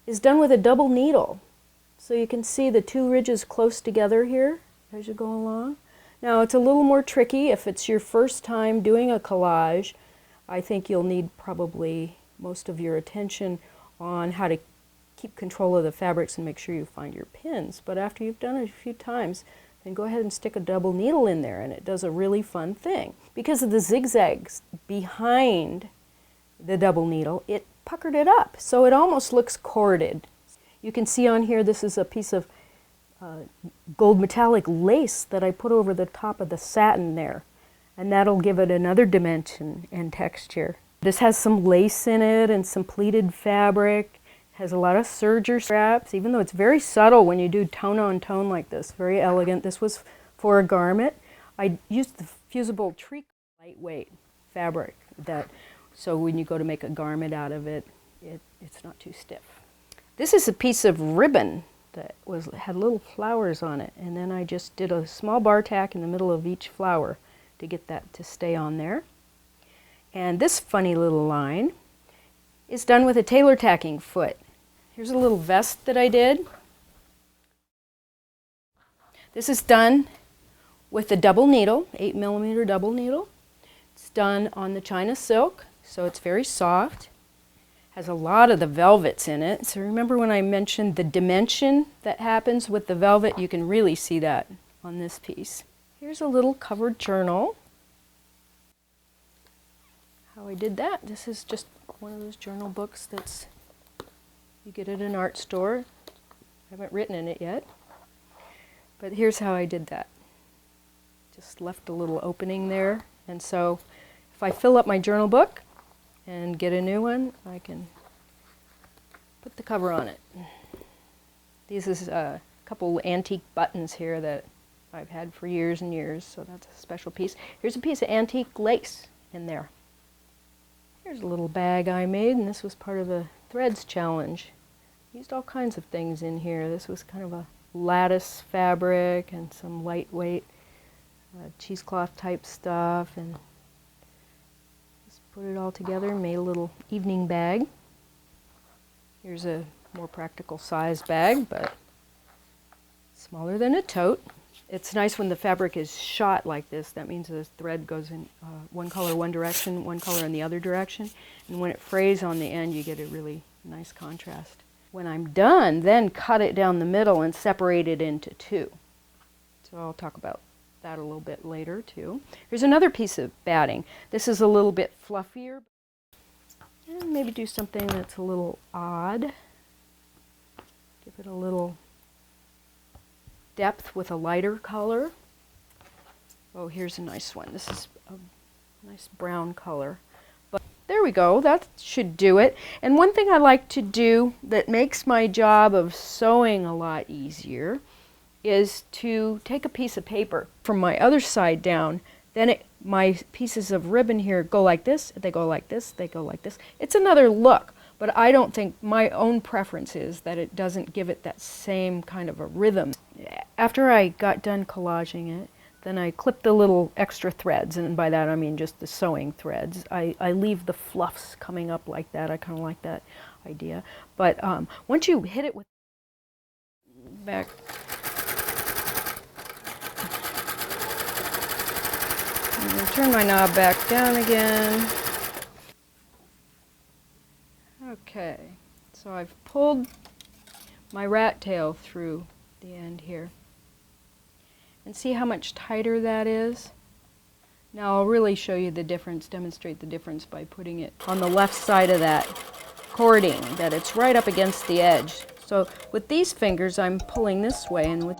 is done with a double needle. So you can see the two ridges close together here as you go along. Now it's a little more tricky if it's your first time doing a collage. I think you'll need probably most of your attention on how to keep control of the fabrics and make sure you find your pins. But after you've done it a few times, then go ahead and stick a double needle in there, and it does a really fun thing. Because of the zigzags behind the double needle, it puckered it up, so it almost looks corded. You can see on here this is a piece of gold metallic lace that I put over the top of the satin there, and that'll give it another dimension and texture. This has some lace in it and some pleated fabric. It has a lot of serger straps, even though it's very subtle when you do tone on tone like this. Very elegant. This was for a garment. I used the fusible tree lightweight fabric, so when you go to make a garment out of it, it's not too stiff. This is a piece of ribbon that had little flowers on it, and then I just did a small bar tack in the middle of each flower to get that to stay on there. And this funny little line is done with a tailor tacking foot. Here's a little vest that I did. This is done with a double needle, 8mm double needle. It's done on the China silk, so it's very soft. Has a lot of the velvets in it. So remember when I mentioned the dimension that happens with the velvet? You can really see that on this piece. Here's a little covered journal. How I did that. This is just one of those journal books that's you get at an art store. I haven't written in it yet. But here's how I did that. Just left a little opening there. And so if I fill up my journal book and get a new one, I can put the cover on it. These is a couple antique buttons here that I've had for years and years, so that's a special piece. Here's a piece of antique lace in there. Here's a little bag I made, and this was part of the Threads Challenge. Used all kinds of things in here. This was kind of a lattice fabric and some lightweight cheesecloth type stuff, and put it all together and made a little evening bag. Here's a more practical size bag, but smaller than a tote. It's nice when the fabric is shot like this. That means the thread goes in one color one direction, one color in the other direction. And when it frays on the end, you get a really nice contrast. When I'm done, then cut it down the middle and separate it into two. So I'll talk about that a little bit later too. Here's another piece of batting. This is a little bit fluffier. And maybe do something that's a little odd. Give it a little depth with a lighter color. Oh, here's a nice one. This is a nice brown color. But there we go. That should do it. And one thing I like to do that makes my job of sewing a lot easier is to take a piece of paper from my other side down. Then my pieces of ribbon here go like this, they go like this, they go like this. It's another look, but I don't think, my own preference is that it doesn't give it that same kind of a rhythm. After I got done collaging it, then I clipped the little extra threads, and by that I mean just the sewing threads. I leave the fluffs coming up like that. I kind of like that idea. But once you hit it with back, I'm going to turn my knob back down again. Okay, so I've pulled my rat tail through the end here. And see how much tighter that is? Now I'll really show you the difference, demonstrate the difference by putting it on the left side of that cording, that it's right up against the edge. So with these fingers I'm pulling this way, and with